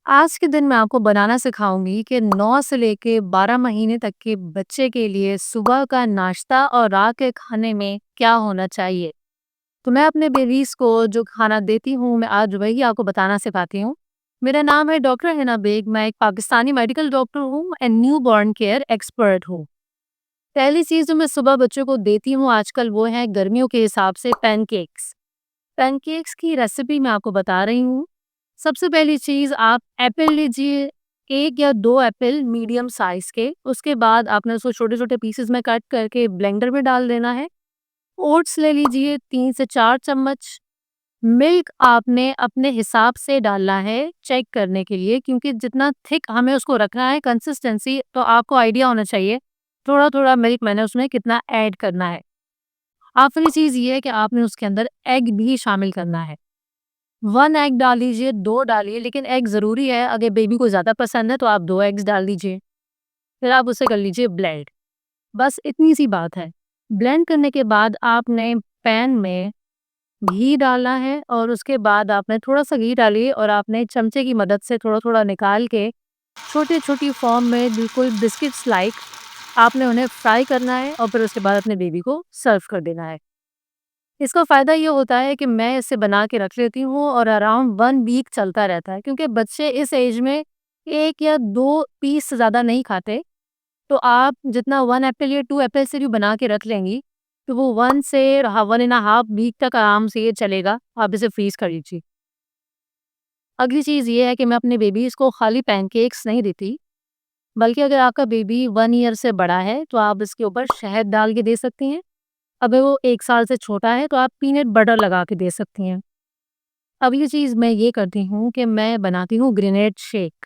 आज के दिन मैं आपको बनाना सिखाऊंगी कि 9 से लेके 12 महीने तक के बच्चे के लिए सुबह का नाश्ता और रात के खाने में क्या होना चाहिए। तो मैं अपने बेबीज को जो खाना देती हूँ मैं आज वही आपको बताना सिखाती हूँ। मेरा नाम है डॉक्टर हिना बेग। मैं एक पाकिस्तानी मेडिकल डॉक्टर हूँ and new born care expert हूँ। पहली चीज़ जो मैं सुबह बच्चों को देती हूँ आजकल वो है गर्मियों के हिसाब से पैनकेक्स। पैनकेक्स की रेसिपी मैं आपको बता रही हूँ। सबसे पहली चीज़ आप एप्पल लीजिए, 1 या 2 एप्पल मीडियम साइज़ के, उसके बाद आपने उसको छोटे-छोटे पीसेज़ में कट करके ब्लेंडर में डाल देना है। ओट्स ले लीजिए 3 से 4 चम्मच। मिल्क आपने अपने हिसाब से डालना है चेक करने के लिए, क्योंकि जितना थिक हमें उसको रखना है कंसिस्टेंसी, तो आपको आइडिया होना चाहिए, थोड़ा-थोड़ा मिल्क मैंने उसमें कितना ऐड करना है। आखिरी चीज़ ये है कि आपने उसके अंदर एग भी शामिल करना है। 1 एग डाल लीजिए, 2 डालिए, लेकिन एग ज़रूरी है। अगर बेबी को ज़्यादा पसंद है तो आप 2 एग्स डाल दीजिए। फिर आप उसे कर लीजिए ब्लेंड। बस इतनी सी बात है। ब्लेंड करने के बाद आपने पैन में घी डालना है और उसके बाद आपने थोड़ा-सा घी डालिए और आपने चमचे की मदद से थोड़ा-थोड़ा निकाल के छोटी-छोटी फॉर्म में बिल्कुल बिस्किट्स लाइक आपने उन्हें फ्राई करना है और फिर उसके बाद अपने बेबी को सर्व कर देना है। इसका फ़ायदा ये होता है कि मैं इसे बना के रख लेती हूँ और अराउंड 1 वीक चलता रहता है, क्योंकि बच्चे इस एज में 1 या 2 पीस से ज़्यादा नहीं खाते। तो आप जितना 1 एप्पल या 2 एप्पल से भी बना के रख लेंगी, तो वो 1 से 1 एंड अ हाफ वीक तक आराम से ये चलेगा। आप इसे फ्रीज़ कर लीजिए। अगली चीज़ ये है कि मैं अपने बेबीज़ को खाली पैनकेक्स नहीं देती, बल्कि अगर आपका बेबी 1 ईयर से बड़ा है, तो आप इसके ऊपर शहद डाल के दे सकती हैं। अगर वो 1 साल से छोटा है, तो आप पीनट बटर लगा के दे सकती हैं। अब ये चीज़ मैं ये करती हूँ कि मैं बनाती हूँ ग्रेनेड शेक।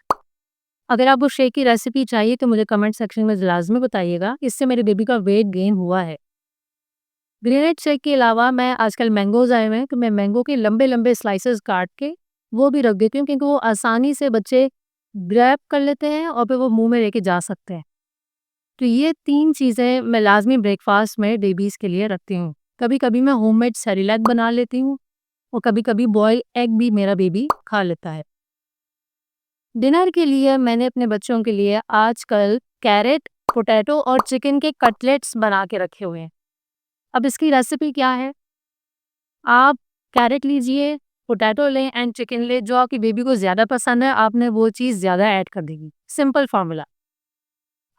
अगर आपको शेक की रेसिपी चाहिए तो मुझे कमेंट सेक्शन में लाज़मी बताइएगा। इससे मेरे बेबी का वेट गेन हुआ है। ग्रेनेड शेक के अलावा मैं आजकल मैंगोज़ आए हुए हैं, तो मैं मैंगो के लंबे-लंबे स्लाइसेस काट के वो भी रख देती हूँ, क्योंकि वो आसानी से बच्चे ग्रैब कर लेते हैं और फिर वो मुँह में लेके जा सकते हैं। तो ये 3 चीज़ें मैं लाज़मी ब्रेकफ़ास्ट में बेबीज़ के लिए रखती हूँ। कभी-कभी मैं होममेड सेरेलैक बना लेती हूँ और कभी-कभी बॉइल्ड एग भी मेरा बेबी खा लेता है। डिनर के लिए मैंने अपने बच्चों के लिए आजकल कैरेट, पोटैटो और चिकन के कटलेट्स बना के रखे हुए हैं। अब इसकी रेसिपी क्या है? आप कैरेट लीजिए, पोटैटो लें एंड चिकन लें, जो आपकी बेबी को ज़्यादा पसंद है, आपने वो चीज़ ज़्यादा ऐड कर देगी। Simple formula.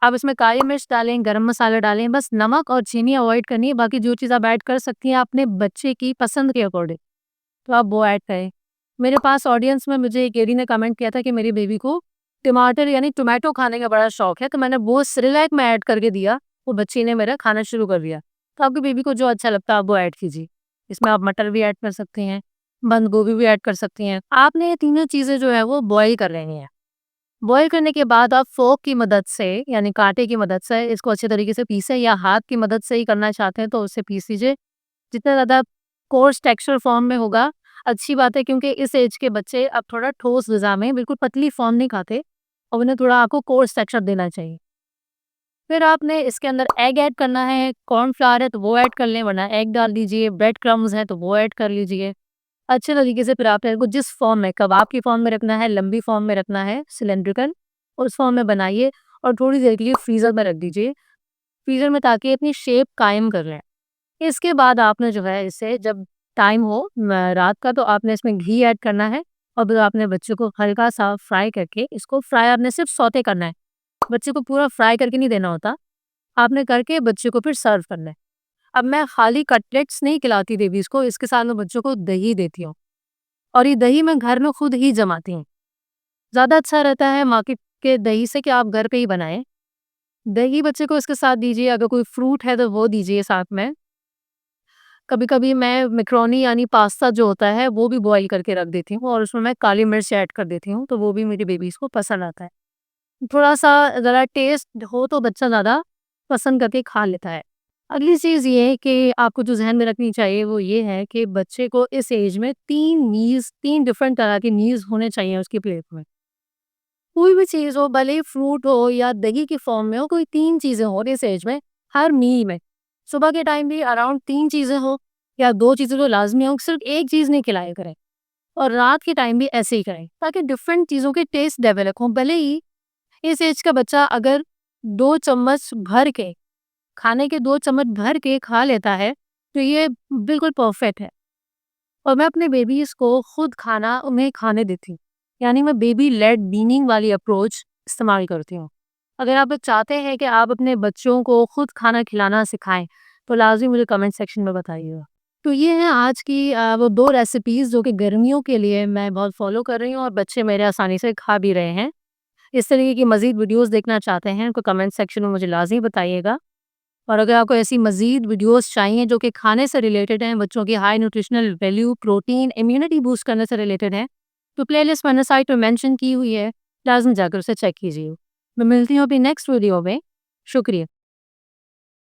आप इसमें काली मिर्च डालें, गरम मसाला डालें, बस नमक और चीनी अवॉइड करनी है, बाकी जो चीज़ आप ऐड कर सकती हैं अपने बच्चे की पसंद के अकॉर्डिंग, तो आप वो ऐड करें। मेरे पास ऑडियंस में मुझे एक लेडी ने कमेंट किया था कि मेरी बेबी को टमाटर यानी टोमेटो खाने का बड़ा शौक है, तो मैंने वो सेरेलैक में ऐड करके दिया, वो बच्ची ने मेरा खाना शुरू कर दिया। तो आपकी बेबी को जो अच्छा लगता है आप वो ऐड कीजिए। इसमें आप मटर भी ऐड कर सकती हैं, बंद गोभी भी ऐड कर सकती हैं। आपने ये तीनों चीज़ें जो है वो बॉयल कर लेनी है। बॉयल करने के बाद आप फ़ोर्क की मदद से यानी काँटे की मदद से इसको अच्छे तरीके से पीसें, या हाथ की मदद से ही करना चाहते हैं तो उससे पीस लीजिए। जितना ज़्यादा कोर्स टेक्सचर फॉर्म में होगा, अच्छी बात है, क्योंकि इस एज के बच्चे अब थोड़ा ठोस ग़िज़ा में बिल्कुल पतली फॉर्म नहीं खाते और उन्हें थोड़ा आपको कोर्स टेक्सचर देना चाहिए। फिर आपने इसके अंदर एग ऐड करना है, कॉर्नफ्लावर है तो वो ऐड कर लें, वरना एग डाल दीजिए, ब्रेड क्रम्ब्स हैं तो वो ऐड कर लीजिए। अच्छे तरीके से फिर आपने इनको जिस फॉर्म में, कबाब की फॉर्म में रखना है, लंबी फॉर्म में रखना है, सिलिंड्रिकल, उस फॉर्म में बनाइए और थोड़ी देर के लिए फ्रीज़र में रख दीजिए। फ्रीज़र में, ताकि अपनी शेप कायम कर लें। इसके बाद आपने जो है इसे जब टाइम हो रात का, तो आपने इसमें घी ऐड करना है और फिर आपने बच्चे को हल्का-सा फ्राई करके, इसको फ्राई आपने सिर्फ़ सौते करना है। बच्चे को पूरा फ्राई करके नहीं देना होता। आपने करके बच्चे को फिर सर्व करना है। अब मैं खाली कटलेट्स नहीं खिलाती बेबीज़ को, इसके साथ मैं बच्चों को दही देती हूँ और ये दही मैं घर में खुद ही जमाती हूँ। ज़्यादा अच्छा रहता है मार्केट के दही से कि आप घर पे ही बनाएँ। दही बच्चे को इसके साथ दीजिए, अगर कोई फ्रूट है तो वो दीजिए साथ में। कभी-कभी मैं मैकरोनी यानी पास्ता जो होता है वो भी बॉयल करके रख देती हूँ और उसमें मैं काली मिर्च ऐड कर देती हूँ, तो वो भी मेरी बेबीज़ को पसंद आता है। थोड़ा-सा ज़रा टेस्ट हो तो बच्चा ज़्यादा पसंद करके खा लेता है। अगली चीज़ ये है कि आपको जो ज़हन में रखनी चाहिए वो ये है कि बच्चे को इस एज में 3 डिफरेंट तरह के मील्स होने चाहिए उसकी प्लेट में। कोई भी चीज़ हो, भले ही फ्रूट हो या दही की फॉर्म में हो, कोई 3 चीज़ें हो इस एज में, हर मील में। सुबह के टाइम भी अराउंड 3 चीज़ें हो या 2 चीज़ें तो लाज़मी हो, सिर्फ़ एक चीज़ नहीं खिलाया करें। और रात के टाइम भी ऐसे ही करें, ताकि डिफरेंट चीज़ों के टेस्ट डेवलप हों। भले ही इस एज का बच्चा अगर 2 चम्मच भर के, खाने के 2 चम्मच भर के खा लेता है, तो ये बिल्कुल परफेक्ट है। और मैं अपने बेबीज़ को खुद खाना उन्हें खाने देती हूँ। यानी मैं बेबी लेड वीनिंग वाली अप्रोच इस्तेमाल करती हूँ। अगर आप लोग चाहते हैं कि आप अपने बच्चों को खुद खाना खिलाना सिखाएँ, तो लाज़मी मुझे कमेंट सेक्शन में बताइएगा। तो ये हैं आज की वो 2 रेसिपीज़ जो कि गर्मियों के लिए मैं बहुत फ़ॉलो कर रही हूँ और बच्चे मेरे आसानी से खा भी रहे हैं। इस तरीके की मज़ीद वीडियोज़ देखना चाहते हैं, तो कमेंट सेक्शन में मुझे लाज़मी बताइएगा। और अगर आपको ऐसी मज़ीद वीडियोज़ चाहिए जो कि खाने से रिलेटेड हैं, बच्चों की high nutritional value, protein, immunity boost करने से रिलेटेड है, तो प्लेलिस्ट मैंने साइट पे मेंशन की हुई है, लाज़मी जाकर उसे चेक कीजिए। मैं मिलती हूँ अभी नेक्स्ट वीडियो में। शुक्रिया।